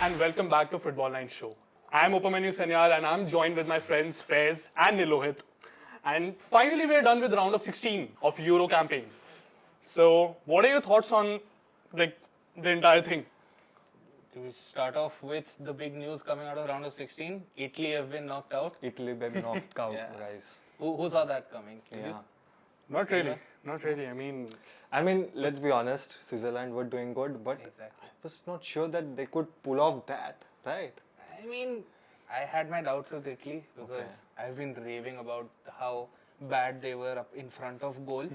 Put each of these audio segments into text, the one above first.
and welcome back to Football9 Show. I'm Upamanu Sanyal and I'm joined with my friends Faiz and Nilohit. And finally we're done with the round of 16 of Euro campaign. So what are your thoughts on the entire thing? To start off with the big news coming out of round of 16, Italy have been knocked out. Italy they've knocked out, Yeah. guys. Who saw that coming? Did you? Yeah. Not really. I mean, let's be honest, Switzerland were doing good, but Exactly. I was not sure that they could pull off that, right? I mean, I had my doubts with Italy because Okay. I've been raving about how bad they were up in front of goal.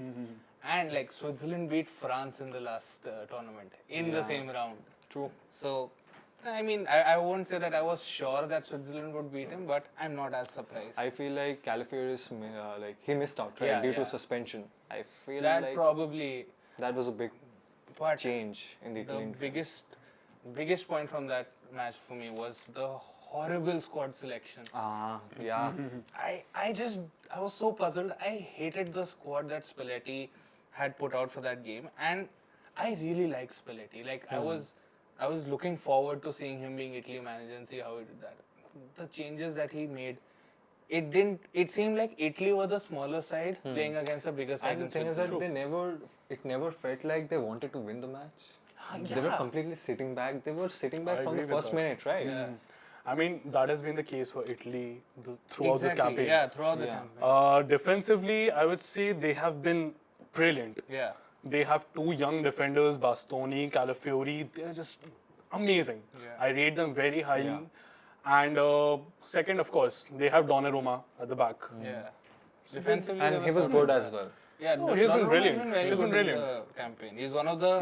And like Switzerland beat France in the last tournament in the same round. True. So, I mean, I won't say that I was sure that Switzerland would beat him, but I'm not as surprised. I feel like Calafiori's he missed out, right, Yeah, due to yeah. suspension. I feel that like probably, that was a big but change in the the Italian. biggest point from that match for me was the horrible squad selection. Yeah. I was so puzzled. I hated the squad that Spalletti had put out for that game, and I really like Spalletti. Like I was looking forward to seeing him being Italy manager and see how he did that. The changes that he made, it seemed like Italy were the smaller side playing against a bigger side. And the in thing is Switzerland. that it never felt like they wanted to win the match. They were Yeah. completely sitting back. They were sitting back I from the agree with first that. minute, right? Yeah. I mean, that has been the case for Italy throughout this campaign. Yeah, throughout the Yeah. campaign. Defensively, I would say they have been brilliant. Yeah. They have two young defenders, Bastoni, Calafiori. They're just amazing. Yeah. I rate them very highly. Yeah. And second, of course, they have Donnarumma at the back. Yeah. Defensively, And they he were was so good as well. Yeah, No, he's been Donnarumma brilliant. Has been very He's good been in brilliant. the campaign. He's one of the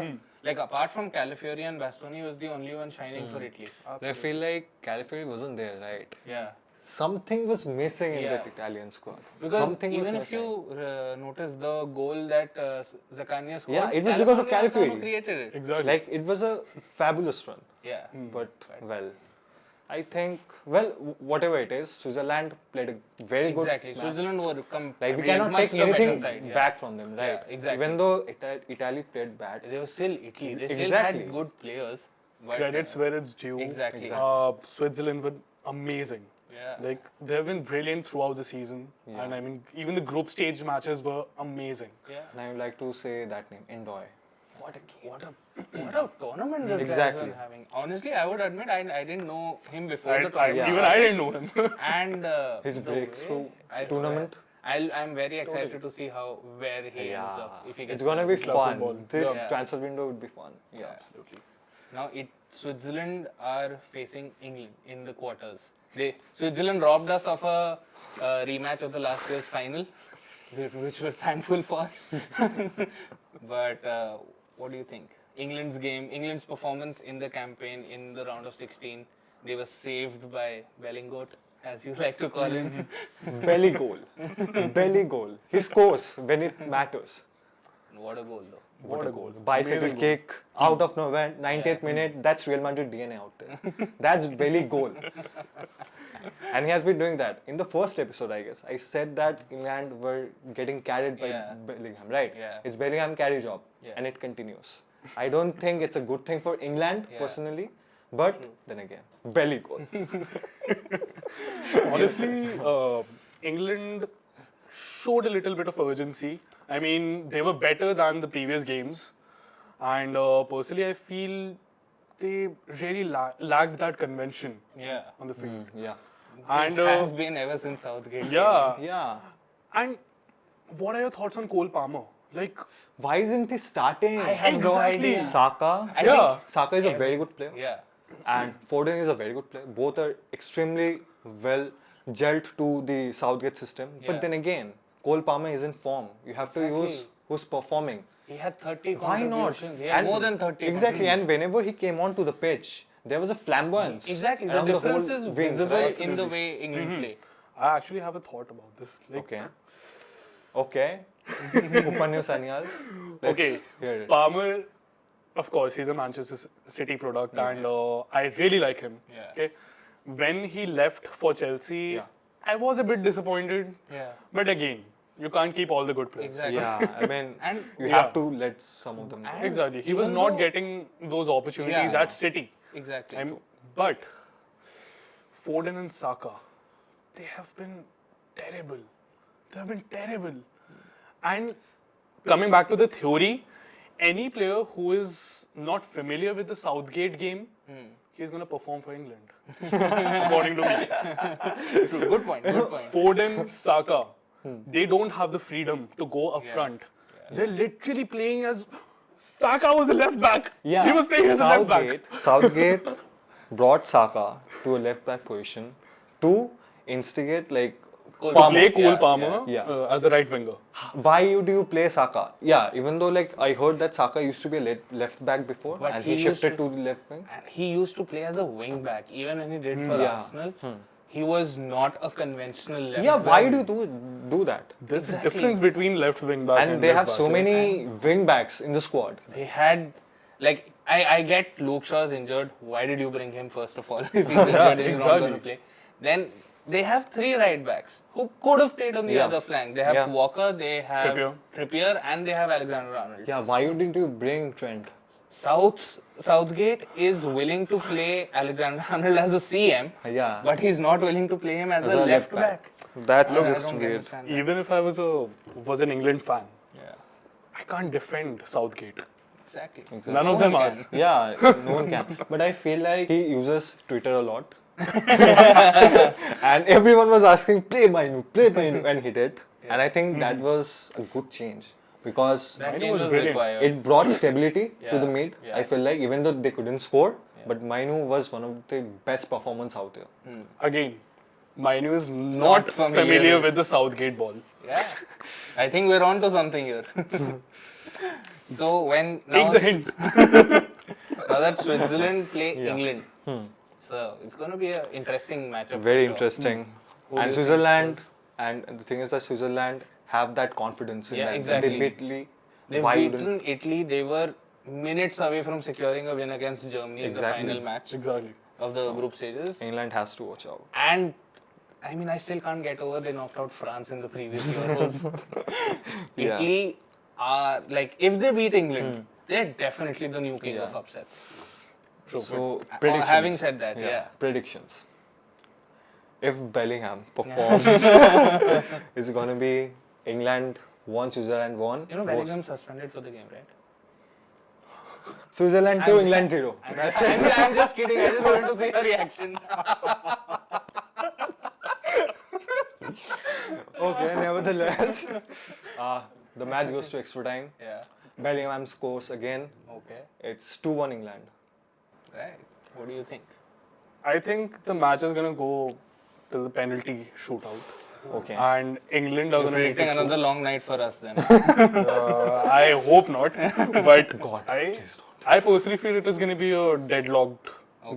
like apart from Calafiori and Bastoni, he was the only one shining for Italy. I feel like Calafiori wasn't there, right? Yeah, Something was missing in Yeah. that Italian squad. because Something even was if missing. you notice the goal that Zaccagni scored, Yeah, it was because of Calafiori Calafiori. created it. Exactly. Like, it was a fabulous run. Yeah, But, well, I think, well, whatever it is, Switzerland played a very exactly. good match. Switzerland were Like, we I mean, cannot much take the better anything side, yeah. back from them, right? Yeah, exactly. Even though Italy played bad. They were still Italy. They still Exactly. had good players. But, Credits where it's due. Exactly. Switzerland were amazing. Yeah. Like, they have been brilliant throughout the season. Yeah. And I mean, even the group stage matches were amazing. Yeah. And I would like to say that name, Endoy. What a game. What a tournament this Exactly. guys were having. Honestly, I would admit I didn't know him before the I, tournament. even I didn't know him. And His the breakthrough way I tournament. swear, I'm very excited to see where he ends up. If he gets It's gonna be Club fun. football. This Yeah. transfer window would be fun. Yeah. Absolutely. Now Switzerland are facing England in the quarters. Switzerland robbed us of a rematch of the last year's final, which we're thankful for. But what do you think? England's performance in the campaign in the round of 16, they were saved by Bellingoat, as you like to call him. Belly goal. Belly goal. He scores when it matters. What a goal, though. What a goal. Bicycle Amazing kick out of nowhere, 90th minute. That's Real Madrid DNA out there. That's belly goal. And he has been doing that. In the first episode, I guess, I said that England were getting carried by Yeah. Bellingham, right? Yeah. It's Bellingham carry job. Yeah. And it continues. I don't think it's a good thing for England, Yeah. personally. But then again, belly goal. Honestly, England showed a little bit of urgency. I mean, they were better than the previous games. And personally, I feel they really lacked that convention Yeah. on the field. Yeah. And Have been ever since Southgate. yeah. Yeah. And what are your thoughts on Cole Palmer? Like, Why isn't he starting? I have no Exactly. idea. Saka. I yeah. think- Saka is a very good player. Yeah. And Foden is a very good player. Both are extremely well gelled to the Southgate system. Yeah. But then again, Cole Palmer is in form. You have to use Exactly. who's performing. He had 30 Why not? contributions. He had more than 30. Exactly. And whenever he came onto the pitch, there was a flamboyance. Exactly. The around difference whole is wings, visible right? in the way England play. I actually have a thought about this. Like, Okay. Okay. Upanyu Sanyal. Let's Okay, hear it. Palmer, of course, he's a Manchester City product, and I really like him. Yeah. Okay, when he left for Chelsea, Yeah. I was a bit disappointed. Yeah. But again, you can't keep all the good players. Exactly. Yeah, I mean, And you Yeah. have to let some of them go. And Exactly. He was even not though- getting those opportunities Yeah. at City. Exactly. But Foden and Saka, they have been terrible. They have been terrible. And coming back to the theory, any player who is not familiar with the Southgate game, he's going to perform for England. According to me. Good point. Foden, Saka, they don't have the freedom to go up front. They're literally playing as Saka was a left back. Yeah. He was playing as a left back. Southgate brought Saka to a left back position to instigate like Palmer. Play Cole Palmer Yeah. as a right winger. Why do you play Saka? Yeah, even though like I heard that Saka used to be a left back before But and he he used shifted to the left wing. And he used to play as a wing back, even when he did for Yeah. Arsenal. He was not a conventional left Yeah, back. why do you do that? There's Exactly. a difference between left wing back and And they left have back, so right? many wing backs in the squad. They had, like, I get Luke Shaw's injured. Why did you bring him first of all? If he's injured, he's not exactly. going to play. Then they have 3 right backs who could have played on the other flank. They have Walker, they have Trippier, and they have Alexander-Arnold. Yeah, why didn't you bring Trent? Southgate is willing to play Alexander-Arnold as a CM, Yeah. but he's not willing to play him as a left back. That's I just don't weird. understand that. Even if I was an England fan, Yeah, I can't defend Southgate. exactly. None of them are. Yeah, no one can. But I feel like he uses Twitter a lot. And everyone was asking, play Mainu, and he did. And I think that was a good change because That Mainu change was was brilliant. required. it brought stability to the Yeah, mid. yeah. I feel like even though they couldn't score, but Mainu was one of the best performance out there. Again, Mainu is not familiar familiar with- with the Southgate ball. Yeah, I think we're on to something here. So when Take now, the hint. now that Switzerland play England, so it's going to be an interesting matchup. Very for sure. interesting. Who do you And think Switzerland, is- and the thing is that Switzerland have that confidence in Yeah, that. exactly. They beat Italy. They've Why beaten wouldn't- Italy. They were minutes away from securing a win against Germany Exactly. in the final match Exactly. of the group stages. England has to watch out. And I mean, I still can't get over they knocked out France in the previous Euros. Yeah. Italy are like, if they beat England, they're definitely the new king Yeah. of upsets. So predictions. Having said that, yeah. Predictions. If Bellingham performs, it's gonna be England 1, Switzerland 1. You know, Bellingham's suspended for the game, right? Switzerland 2, England 0. I'm just kidding. I just wanted to see her reaction. Okay, nevertheless, the match goes to extra time. Yeah. Bellingham scores again. Okay. It's 2-1 England. Right. What do you think? I think the match is going to go to the penalty shootout. Okay. And England are going to make Predicting it through. another long night for us then. I hope not. But God, I personally feel it is going to be a deadlocked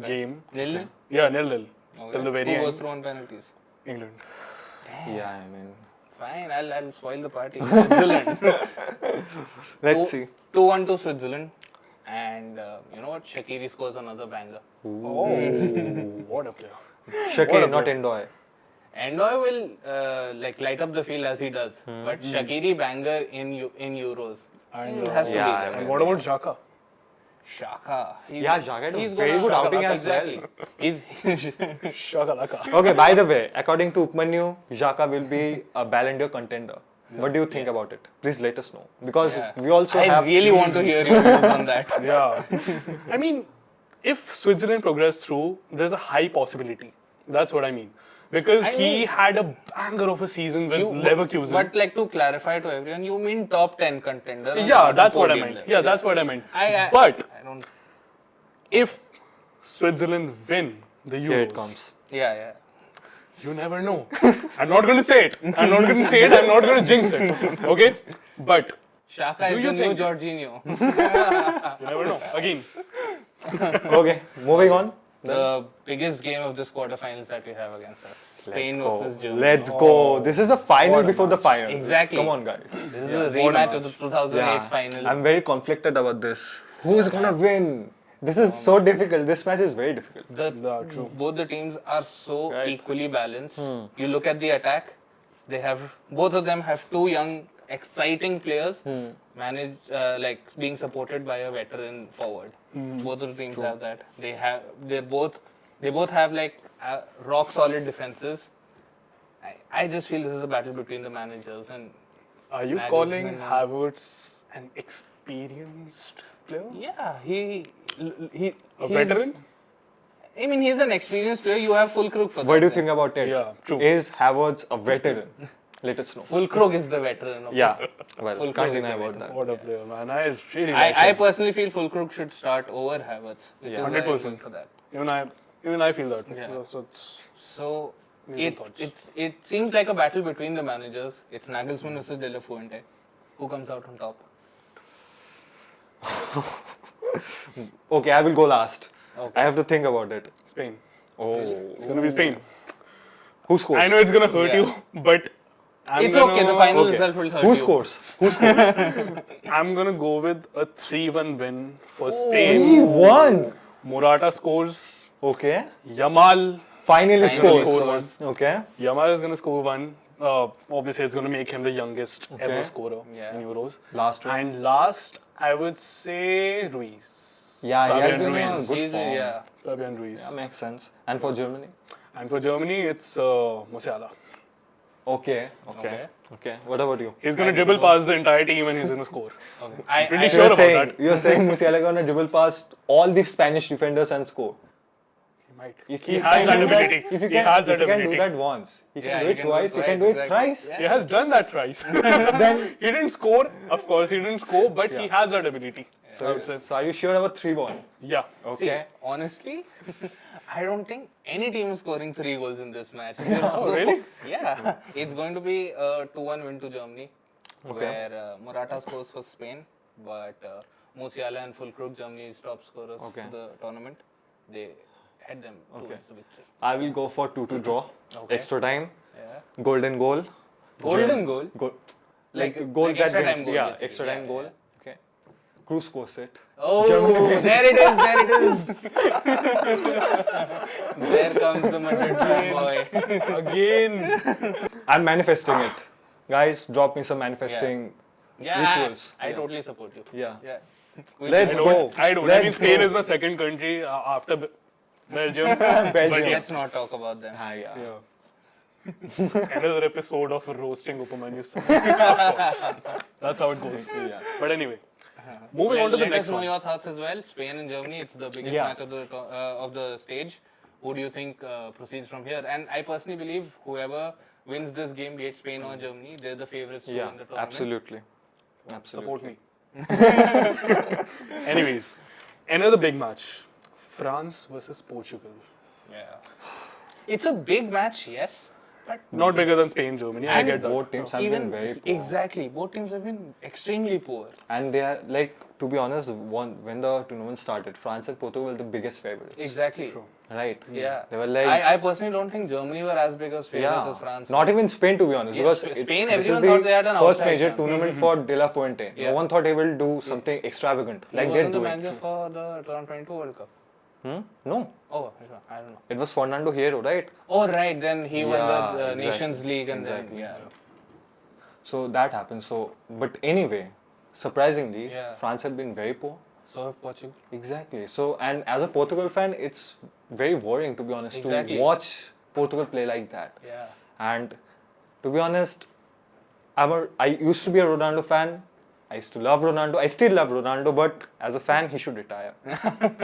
game. Nil-nil? Yeah, 0-0. Till the very Who goes end. through on penalties? England. Yeah, I mean, Fine, I'll spoil the party. Switzerland. let's see. 2-1 to Switzerland. And you know what? Shaqiri scores another banger. Oh, what a player. Shaqiri, not Endoy. Endoy will like light up the field as he does. But Shaqiri banger in Euros. And, It has to be yeah, there. And what about Xhaka? Shaka. Yeah, Xhaka had a he's very gonna- good outing as exactly. He's Xhaka Laka. Okay, by the way, according to Upmanyu, Xhaka will be a Ballon d'Or contender. What do you think about it? Please let us know. Because we also I have... really want to hear your views on that. Yeah. I mean, if Switzerland progress through, there's a high possibility. That's what I mean. Because he had a banger of a season with Leverkusen. But like to clarify to everyone, you mean top 10 contender? Yeah, that's what I podium meant. level. Yeah, that's what I meant. I don't. If Switzerland win the Euros, Here it comes. Yeah. you never know. I'm not going to say it. I'm not going to jinx it. Okay? But Shaka is you the new think- Jorginho. you never know. Again, Okay, moving on. The biggest game of this quarterfinals that we have against us. Spain versus Germany. Let's go. This is the final what a before the final. Exactly. Come on, guys. This is a rematch of the 2008 final. I'm very conflicted about this. Who's gonna win? This is so difficult. This match is very difficult. true. Both the teams are so Right. equally balanced. You look at the attack, both of them have two young, exciting players managed being supported by a veteran forward. Both of the teams have that. They're both They both have like rock solid defenses. I just feel this is a battle between the managers and. Are you Nagelsmann calling and- Havertz an experienced player? Yeah, A he's- veteran? I mean, he's an experienced player. You have Fulkrug for that. What do you think about it? Yeah, true. Is Havertz a veteran? Let us know. Fulkrug is the veteran. Of Yeah. Well, Fulkrug can't is deny the about that. What a player, man. I really like I him. personally feel Fulkrug should start over Havertz. Which is why I'm 100%. going for that. Even I feel that. Yeah. So it's So Amazing thoughts. it seems like a battle between the managers. It's Nagelsmann versus De La Fuente. Who comes out on top? Okay, I will go last. Okay. I have to think about it. Spain. Oh. It's gonna be Spain. Who scores? I know it's gonna hurt Yeah. you, but It's okay. The final Okay. result will hurt Who you. scores? Who scores? I'm gonna go with a 3-1 win for Spain. 3-1. Morata scores. Okay. Yamal Finally Finally scores. scores. Okay. Yamal is gonna score one. Obviously, it's gonna make him the youngest ever scorer Yeah. in Euros. Last one. And last, I would say Ruiz. Yeah, he has Fabian been on Ruiz. good He's- form. yeah. Fabian Ruiz. That makes sense. And for Germany? And for Germany, it's Musiala. Okay. Okay. Okay. What about you? He's gonna I dribble don't know. past the entire team and he's gonna score. Okay. Pretty I- sure about that. You're saying Musiala gonna dribble past all the Spanish defenders and score. He might. If He you has can that do ability. If you He can, has if that you can do ability. that once, he Yeah, can do he it can do twice, he can do it exactly. thrice. Yeah. He has done that thrice. Then, He didn't score, of course, he didn't score, but he has that ability. I would say. so are you sure about 3-1? Yeah. See, Okay. honestly, I don't think any team is scoring 3 goals in this match. Oh, really? Yeah. It's going to be a 2-1 win to Germany, where Morata scores for Spain, but Musiala and Fulkrug, Germany's top scorers Okay. for the tournament, they head them towards the victory. I will go for 2-2 draw. Okay. Extra time. Yeah. Golden goal. Golden goal? Like Like- goal like that extra wins. time goal, Yeah, basically. extra Yeah, time goal. yeah. Okay. Cruz scores it. Oh, there it is, there it is. There comes the Madrid fan boy. Again. I'm manifesting it. Guys, drop me some manifesting. Yeah, Rituals. I Yeah. totally support you. Yeah. Yeah. Let's I go. don't. I don't. I Let's mean, Spain go. is my second country after Belgium. Belgium. But yeah. Let's not talk about them. Ah, yeah. Yeah. Another episode of roasting Upamanu. Of course. That's how it goes. Yeah. But anyway, moving on to the Let next us know one. your thoughts as well. Spain and Germany, it's the biggest Yeah. match of the stage. Who do you think proceeds from here? And I personally believe whoever wins this game, be it Spain or Germany, they're the favorites to Yeah, win the tournament. absolutely. Support me. Anyways, another big match. France versus Portugal. Yeah. It's a big match, yes. But Not bigger than Spain, Germany. I And get that. Both teams have been very poor. exactly, both teams have been extremely poor. And they are, like, to be honest, when the tournament started, France and Portugal were the biggest favorites. Exactly. True. Right? Yeah. They were like, I personally don't think Germany were as big as favorites as France. Not even Spain, to be honest. Yes, because Spain, this is everyone the thought they had an first outside major chance. tournament for De La Fuente. Yeah. No one thought he will do something extravagant He like they wasn't the do manager it. for the 2022 World Cup. No, Oh, I don't know. it was Fernando Hierro, right? Oh, right. Then he won Yeah, the exactly. Nations League and Exactly. then, yeah. So that happened. So, but anyway, surprisingly, Yeah. France had been very poor. So have Portugal. Exactly. So, and as a Portugal fan, it's very worrying, to be honest, Exactly. to watch Portugal play like that. Yeah. And to be honest, I used to be a Ronaldo fan. I used to love Ronaldo. I still love Ronaldo, but as a fan, he should retire.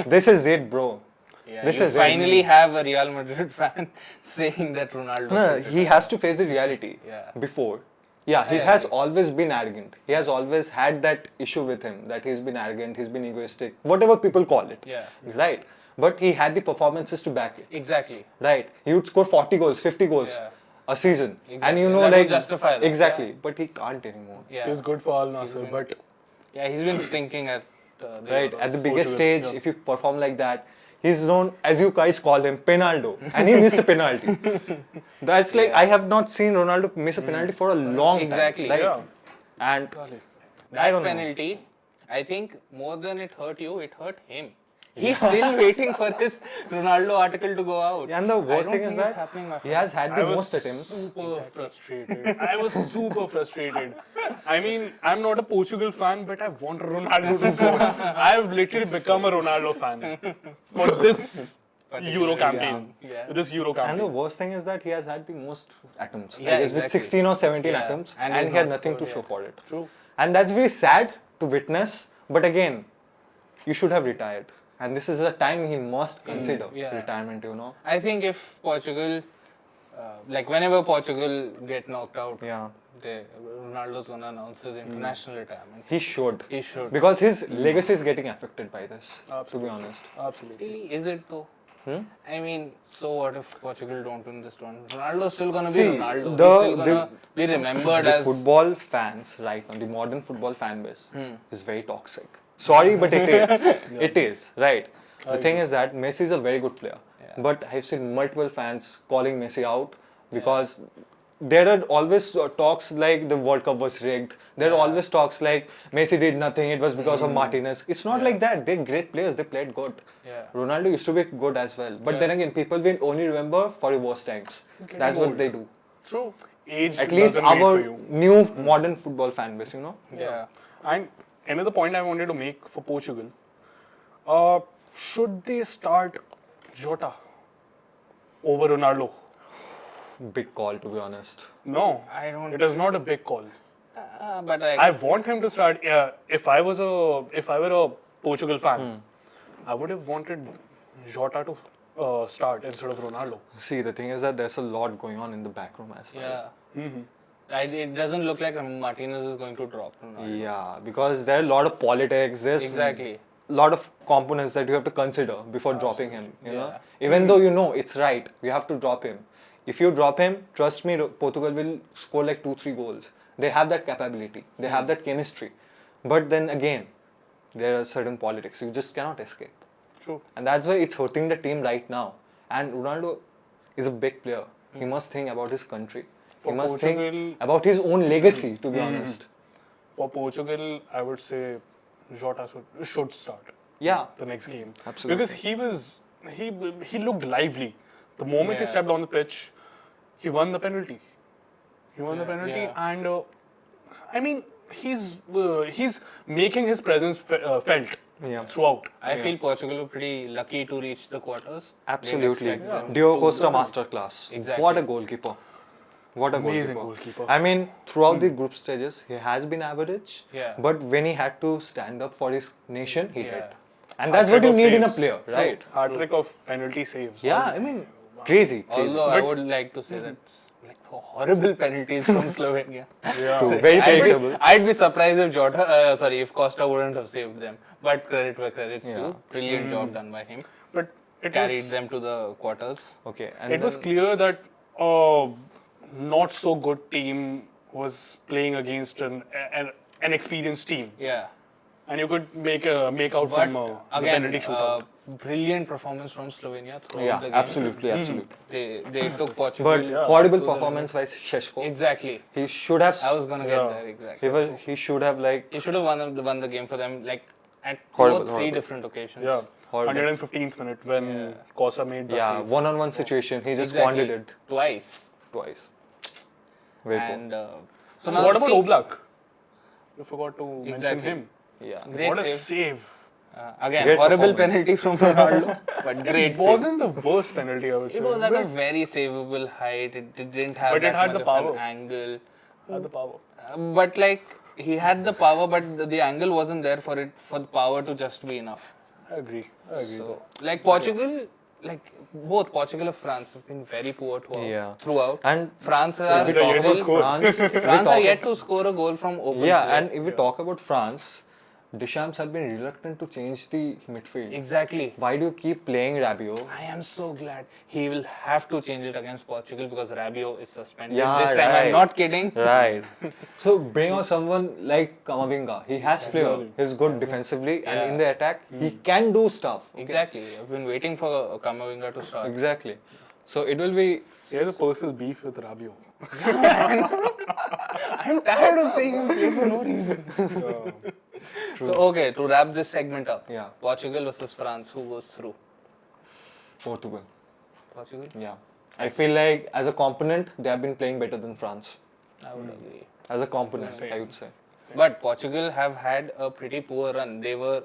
This is it, bro. Yeah, This you is it. finally have a Real Madrid fan saying that Ronaldo. No, should he has to face the reality Yeah. before. Yeah, he I has agree. always been arrogant. He has always had that issue with him, that he's been arrogant, he's been egoistic, whatever people call it. Yeah. Right. But he had the performances to back it. Exactly. Right. He would score 40 goals, 50 goals Yeah. a season. And Exactly. you know, That would like. justify that, Exactly. yeah. But he can't anymore. Yeah. It's good for Al Nasser, been- but Yeah, he's been stinking at the Right. Euros. At the biggest Portugal, stage, yeah. if you perform like that, he's known, as you guys call him, Penaldo. And he missed a penalty. That's like, Yeah. I have not seen Ronaldo miss a penalty for a long Exactly. time. Right? yeah. And That I don't know. penalty, I think more than it hurt you, it hurt him. He's still waiting for his Ronaldo article to go out. And the worst I don't thing is think it's that happening, my he friend. has had I the was most attempts. super frustrated. I was super frustrated. I mean, I'm not a Portugal fan, but I want Ronaldo to score. I've literally become a Ronaldo fan for this Euro campaign. Yeah. This Euro And the campaign. worst thing is that he has had the most attempts. Yeah, I guess with exactly. 16 or 17 Yeah. attempts, And and he's he had not nothing to scored show yet. for it. True. And that's very sad to witness. But again, you should have retired. And this is a time he must consider yeah. retirement, you know. I think if Portugal, like whenever Portugal get knocked out, Yeah. Ronaldo's gonna announce his international retirement. He should. He should. Because his legacy is getting affected by this, to be honest. Absolutely. Really, is it though? Hmm? I mean, so what if Portugal don't win this tournament? Ronaldo's still gonna be See, Ronaldo. He's the- still gonna be remembered The as. football fans right now, the modern football fan base is very toxic. Sorry, but it is. It is, right. The thing is that Messi is a very good player. Yeah. But I've seen multiple fans calling Messi out because there are always talks like the World Cup was rigged. There are always talks like Messi did nothing, it was because of Martinez. It's not like that. They're great players, they played good. Yeah. Ronaldo used to be good as well. But then again, people will only remember for the worst times. getting That's old. what they do. True. Age At least doesn't wait for our you. new modern football fan base, you know? Yeah. And another point I wanted to make for Portugal, should they start Jota over Ronaldo? Big call, to be honest. No, I don't. it is not a big call. But I want him to start. If I were a Portugal fan, I would have wanted Jota to start instead of Ronaldo. See, the thing is that there's a lot going on in the back room as well. Yeah. It doesn't look like Martinez is going to drop. Ronaldo. Yeah, because there are a lot of politics. There's Exactly. a lot of components that you have to consider before dropping him. You know, Yeah. even though you know it's right, you have to drop him. If you drop him, trust me, Portugal will score like 2-3 goals. They have that capability. They have that chemistry. But then again, there are certain politics you just cannot escape. True. And that's why it's hurting the team right now. And Ronaldo is a big player. He must think about his country. For he must Portugal- think about his own legacy, to be honest. For Portugal, I would say Jota should start Yeah. the next game. Absolutely. Because he looked lively. The moment he Yeah. stepped on the pitch, he won the penalty. He won the penalty, Yeah. and I mean he's making his presence felt Yeah. throughout. I feel Portugal were pretty lucky to reach the quarters. Absolutely. Didn't expect them Diogo to- Costa masterclass. Exactly. What a goalkeeper. What a Amazing goalkeeper. goalkeeper. I mean, throughout the group stages, he has been average. Yeah. But when he had to stand up for his nation, he Yeah. did. And that's what you Hat-trick of need in a saves. player, right? Hat-trick of penalty saves. Yeah, I mean, crazy. Although I would like to say that like the horrible penalties from Slovenia. Yeah. True. Very predictable. I'd be surprised if if Costa wouldn't have saved them. But credit where credit's Yeah. due. Brilliant job done by him. But it Carried was, them to the quarters. Okay. And it was then- clear that a not so good team was playing against an experienced team, Yeah. and you could make out But from the again, penalty shootout. brilliant performance from Slovenia throughout yeah, the game. absolutely, absolutely. They took Portugal. But horrible to the performance by Šeško. Exactly. He should have. I was gonna get Yeah. there exactly. He should have like. He should have won the game for them like at Horrible, 3 horrible. different occasions. Yeah, Horrible. 115th minute when Yeah. Costa made the Yeah, save. one-on-one situation. He just Exactly. squandered it Twice. twice. Very poor. And So now what about see- Oblak? You forgot to mention Exactly. him. Yeah. Great What a save. save! Again, Great horrible performance. penalty from Ronaldo, but great It save. wasn't the worst penalty, I would say. It was at a but very savable height. It didn't have But it that had much the of power. an angle. had the power. But like he had the power, but the angle wasn't there for the power to just be enough. I agree. So like Portugal, like both Portugal and France have been very poor throughout. And France if are we They're talk yet to about score. France, if we France are talk yet to score a goal from open yeah, play. and if we talk about France, Deschamps have been reluctant to change the midfield. Exactly. Why do you keep playing Rabiot? I am so glad he will have to change it against Portugal because Rabiot is suspended. Yeah, this time right. I'm not kidding. Right. So bring out someone like Kamavinga. He has flair. He's good defensively and in the attack, he can do stuff. Okay? Exactly. I've been waiting for Kamavinga to start. Exactly. So it will be. He has a personal beef with Rabiot. I'm tired of seeing him play for no reason. So okay, to wrap this segment up. Yeah. Portugal versus France, who goes through? Portugal. Portugal? Yeah. I feel like as a component, they have been playing better than France. I would agree. As a component, Same. I would say. But Portugal have had a pretty poor run. They were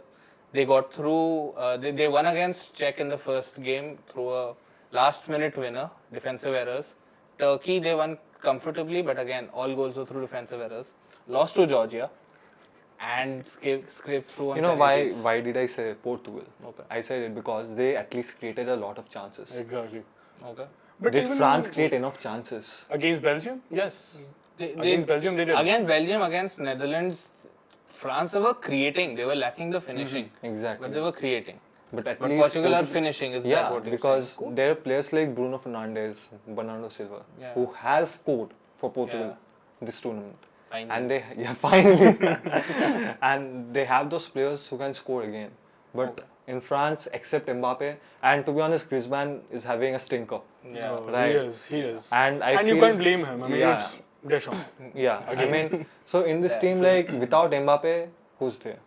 They got through. They won against Czech in the first game through a last-minute winner, defensive errors. Turkey, they won comfortably, but again, all goals were through defensive errors. Lost to Georgia and scraped through on You know penalties. why did I say Portugal? Okay. I said it because they at least created a lot of chances. Exactly. Okay. But Did even France create enough chances? against Belgium? Yes. They, Against Belgium, they did. Against Belgium, against Netherlands, France were creating. They were lacking the finishing. Exactly. But they were creating. But at But least Portugal are finishing, is that yeah, what you're because saying? there are players like Bruno Fernandes, Bernardo Silva, Yeah. who has scored for Portugal Yeah. this tournament. Finally. And they finally and they have those players who can score again. But in France, except Mbappe, and to be honest, Griezmann is having a stinker. Yeah. Right. He is. And I and you feel- can't blame him. I mean, Yeah. it's Deschamps. Yeah, I mean, so in this team, like without Mbappe, who's there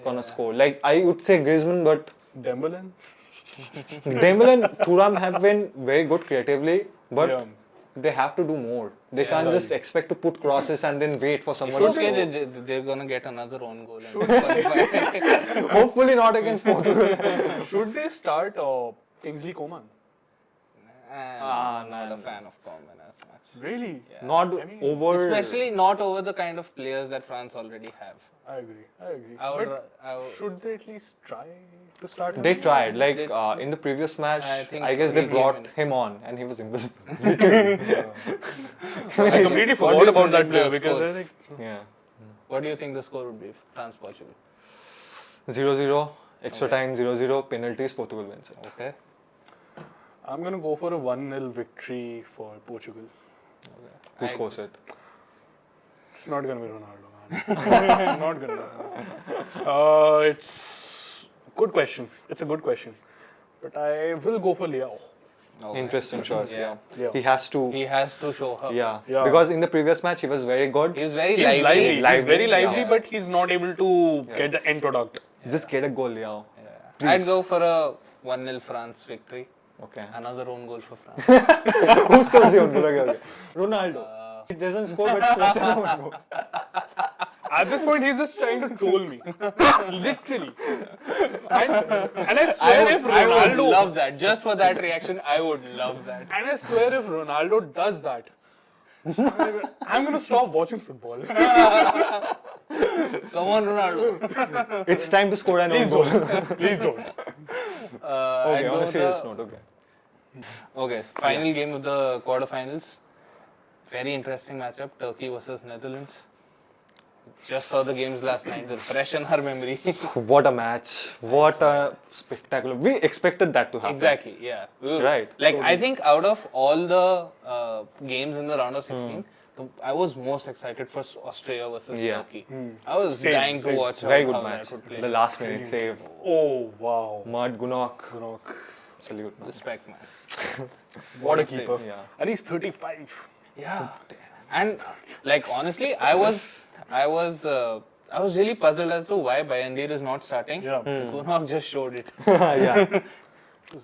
gonna score? Like I would say Griezmann, but Dembele? Dembele and Thuram have been very good creatively, but Yeah. they have to do more. They can't just expect to put crosses and then wait for someone It's to okay, score. they're going to get another own goal. And qualify. Hopefully not against Portugal. Should they start Kingsley Coman? I'm not a fan of Coman as much. Really? Yeah. Not I mean, over. Especially not over the kind of players that France already have. I agree. I would, Should they at least try to start him? They tried. Like They- in the previous match, I think I guess so. they He brought came him on and he was invisible. I completely What do forgot you about that think player the because score? I think Yeah. what do you think the score would be? France-Portugal. 0-0, extra time 0-0, penalties, Portugal wins it. Okay. I'm going to go for a 1-0 victory for Portugal. Who scores it? It's not going to be Ronaldo, man. Not going to be. It's good question. It's a good question. But I will go for Liao. Okay. Interesting choice. Yeah. Yeah. He has to. He has to show up. Yeah. Yeah. Because in the previous match he was very good. He's very He's lively. lively. He's Lively, very lively, yeah. but he's not able to get the end product. Just get a goal, Liao. Yeah. I'd go for a 1-0 France victory. Okay. Another own goal for France. Who scores the own goal? Okay. Ronaldo. He doesn't score, but he scores an own goal. At this point, he's just trying to troll me. Literally. And I swear if I would Ronaldo... love that. Just for that reaction, I would love that. And I swear if Ronaldo does that, I'm going to stop watching football. Come on, Ronaldo. It's time to score an own Please goal. don't. Please don't. Okay, I'd go on a with serious the- note, okay. Okay, final game of the quarterfinals. Very interesting matchup. Turkey versus Netherlands. Just saw the games last night. They're fresh in our memory. What a match. What a spectacular. We expected that to happen. Exactly, yeah. Right. Like, I think out of all the games in the round of 16, I was most excited for Australia versus Yeah. Turkey. I was Same, dying to same. watch Very how good that match. would play. The last minute save. Oh, wow. Mud Gunok. Gunok. Salute, man. Respect, man. What a a save. keeper. Yeah. And he's 35. Yeah. And like honestly, I was really puzzled as to why Bayandir is not starting. Yeah. Gunok just showed it. Yeah.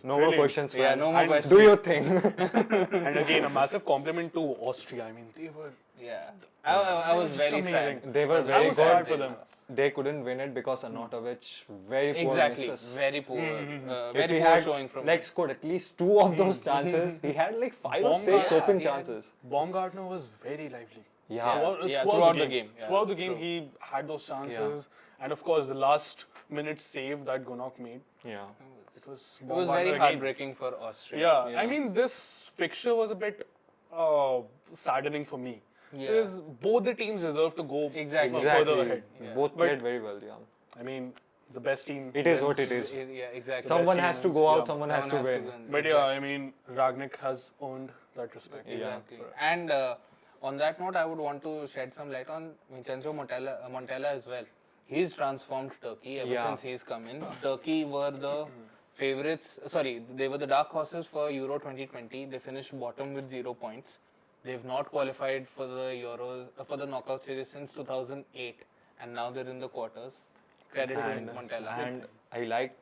No more Brilliant. questions, man. Yeah, no more And questions. Do your thing. And again, a massive compliment to Austria. I mean, they were... Yeah. I was Just very amazing. sad. They were I very was good. sad for them. They couldn't win it because Anatovic very poor Exactly. misses. Very poor. If Very he poor had showing from like scored at least 2 of those chances, he had like 5 or 6 Bomba- open yeah. chances. Baumgartner was very lively. Yeah. throughout the game. Yeah, Throughout the game, he had those chances. And of course, the last minute save that Gunok made, Yeah. it was It was Baumgartner very again. heartbreaking for Australia. Yeah, Yeah. I mean, this fixture was a bit saddening for me. Yeah. Because both the teams deserve to go Exactly. further Exactly. ahead. Yeah. Both But- played very well, yeah. I mean, the best team. It is wins. what it is. Yeah, exactly. Someone team has to wins, go out, yeah. someone has to win. But yeah, I mean, Ragnik has earned that respect. Yeah. Exactly. And on that note, I would want to shed some light on Vincenzo Montella as well. He's transformed Turkey ever Yeah. since he's come in. Turkey were the favorites. Sorry, they were the dark horses for Euro 2020. They finished bottom with 0 points. They've not qualified for the Euros for the knockout series since 2008, and now they're in the quarters. Credit to Montella. And I like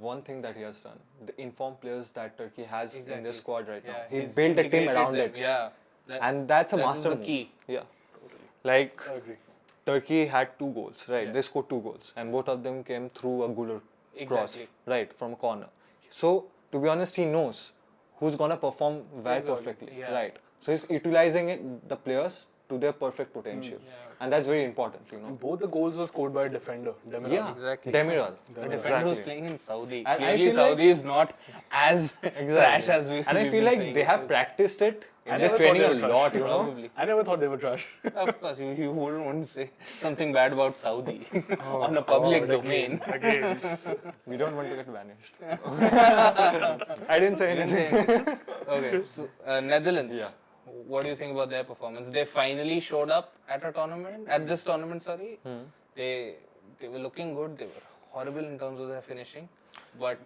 one thing that he has done. The informed players that Turkey has in Exactly. their squad right now. Yeah, He he's built a team integrated around them. it. Yeah. And that's a that is master the move. key. Yeah. Like, I agree. Turkey had 2 goals, right? Yeah. They scored 2 goals, and both of them came through a Guler cross, Exactly. right, from a corner. So, to be honest, he knows who's gonna perform very Exactly, perfectly, yeah. right? So he's utilizing it, the players, to their perfect potential, Yeah. and that's very important, Both the goals were scored by a defender, Demiral. Yeah, Exactly. Demiral. A defender who's playing in Saudi. And I Clearly, feel like- Saudi is not as trash as we. And I we've feel been like saying they it have is. practiced it I in never their thought training they a were trash. lot, Probably. I never thought they were trash. Of course, you wouldn't say something bad about Saudi on a public domain. Again. We don't want to get banished. I didn't say anything. Okay, so Netherlands. Yeah. What do you think about their performance? They finally showed up at a tournament, at this tournament. Sorry, they were looking good. They were horrible in terms of their finishing, but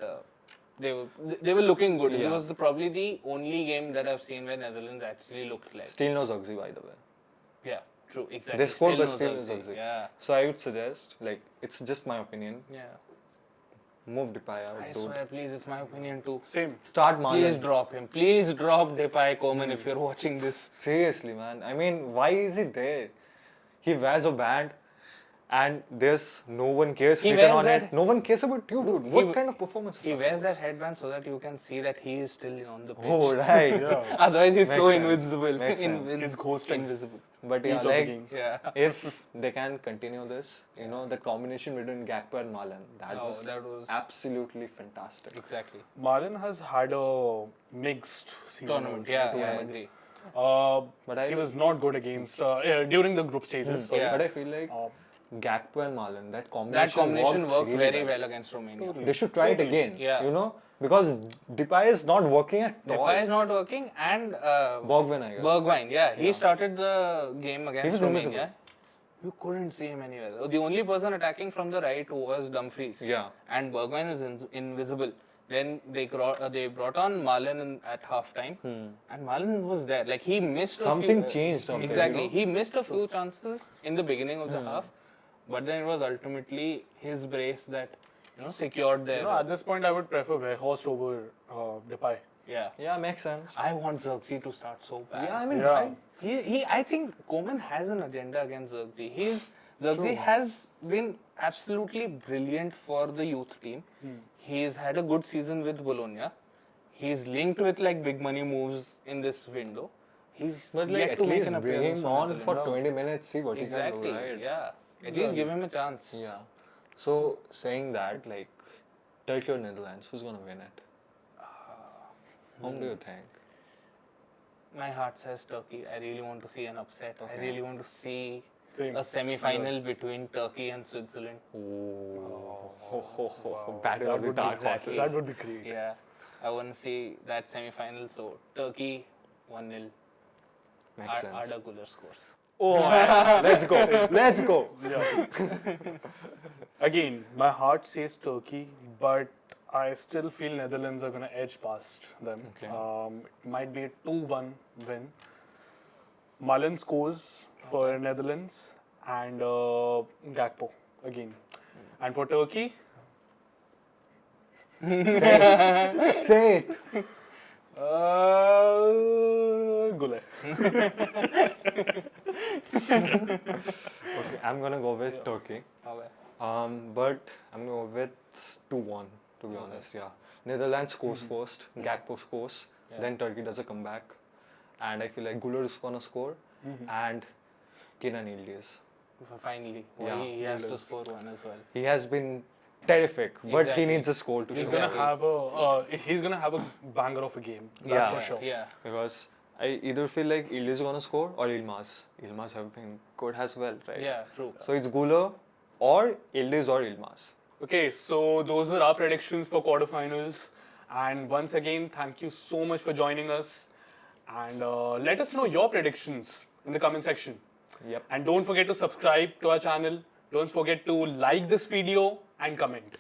they were looking good. It Yeah. was probably the only game that I've seen where Netherlands actually looked like. Still no Zogzi, by the way. Yeah, true, exactly. They scored, but no still no Zogzi. Zogzi. Yeah, So I would suggest, like, it's just my opinion, yeah. move Depay out, I dude. swear, please, it's my opinion too. Same. Start Please Marlon. drop him. Please drop Depay Coman if you're watching this. Seriously, man. I mean, why is he there? He wears a band, and there's no one cares He written wears on that- it. No one cares about you, dude. What kind of performance is He that? wears that headband so that you can see that he is still on the pitch. Oh, right. Yeah. Otherwise, he's so Makes sense. invisible. Makes sense. He's ghosting. Invisible. But yeah, Each of the like, games. Yeah. if they can continue this, the combination between Gakpo and Marlon, that Oh, was that was- absolutely fantastic. Exactly. Marlon has had a mixed season. Tournament. also. Yeah, Yeah. I agree. But I He was not good against during the group stages. sorry. Yeah. But I feel like Uh, Gakpo and Marlon, that That combination, combination worked really very well against Romania. They should try it again. Yeah. Because Depay is not working at all. Depay is not working, and Bergwijn, I guess. Bergwijn, he started the game against was Romania. invisible. You couldn't see him anywhere. The only person attacking from the right was Dumfries. Yeah. And Bergwijn was invisible. Then they brought on Marlon at halftime, and Marlon was there. Like he missed Something a few, changed out there, Exactly, he missed a few chances in the beginning of the half, but then it was ultimately his brace that secured their. at this point, I would prefer Weghorst over Depay. Yeah, Yeah, makes sense. I want Xerxes to start so bad. Yeah, I mean, Yeah. I think Koeman has an agenda against Xerxes. Xerxes has been absolutely brilliant for the youth team. He's had a good season with Bologna. He's linked with like big money moves in this window. He's But like, yet at to make least an bring appearance him for on for Netherlands. 20 minutes, see what Exactly. he can do, right? Yeah. At least give him a chance. Yeah. So, saying that, like, Turkey or Netherlands, who's going to win it? Whom do you think? My heart says Turkey. I really want to see an upset. I Okay. really want to see Same. a semi-final between Turkey and Switzerland. Battle of the would be Dark exactly- Horses. That would be great. Yeah, I want to see that semi-final. So Turkey 1-0. Makes sense. Arda Güler scores. Oh, let's go. Let's go. Yeah. Again, my heart says Turkey, but I still feel Netherlands are going to edge past them. Okay. It might be a 2-1 win. Marlon scores for Netherlands and Gakpo again. And for Turkey, Say it. Güler. Okay, I'm going to go with Turkey. Okay. But I'm going to go with 2-1, to be honest, yeah. Netherlands scores first, Gakpo scores, then Turkey does a comeback. And I feel like Güler is going to score, and Kenan Yildiz. Finally, Yeah. he has to score one as well. He has been terrific, but Exactly. he needs a score to He's show. gonna have a banger of a game. That's Yeah. for sure. Yeah. Because I either feel like Yildiz is going to score or Yilmaz. Yilmaz have been good as well, right? Yeah, true. So it's Güler or Yildiz or Yilmaz. Okay, so those were our predictions for quarterfinals. And once again, thank you so much for joining us. And let us know your predictions in the comment section. Yep. And don't forget to subscribe to our channel. Don't forget to like this video and comment.